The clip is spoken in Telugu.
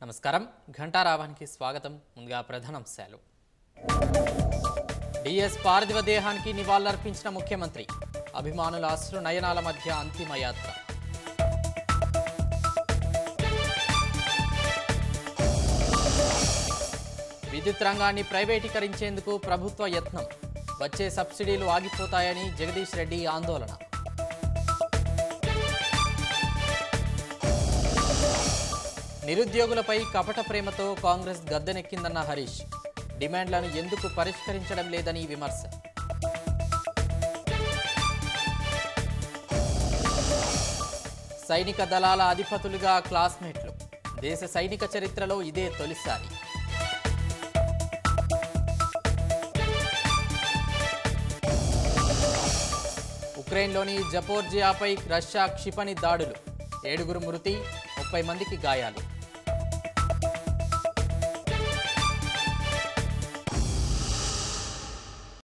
నమస్కారం ఘంటారావానికి స్వాగతం ముందుగా ప్రధానాంశాలు డిఎస్ పార్థివ దేహానికి నివాళులర్పించిన ముఖ్యమంత్రి అభిమానుల అశ్రు నయనాల మధ్య అంతిమ యాత్ర విద్యుత్ రంగాన్ని ప్రైవేటీకరించేందుకు ప్రభుత్వ యత్నం వచ్చే సబ్సిడీలు ఆగిపోతాయని జగదీష్ రెడ్డి ఆందోళన నిరుద్యోగులపై కపట ప్రేమతో కాంగ్రెస్ గద్దెనెక్కిందన్న హరీష్ డిమాండ్లను ఎందుకు పరిష్కరించడం లేదని విమర్శ సైనిక దళాల అధిపతులుగా క్లాస్మేట్లు దేశ సైనిక చరిత్రలో ఇదే తొలిసారి ఉక్రెయిన్లోని జపోర్జియాపై రష్యా క్షిపణి దాడులు 7 మృతి 30 మందికి గాయాలు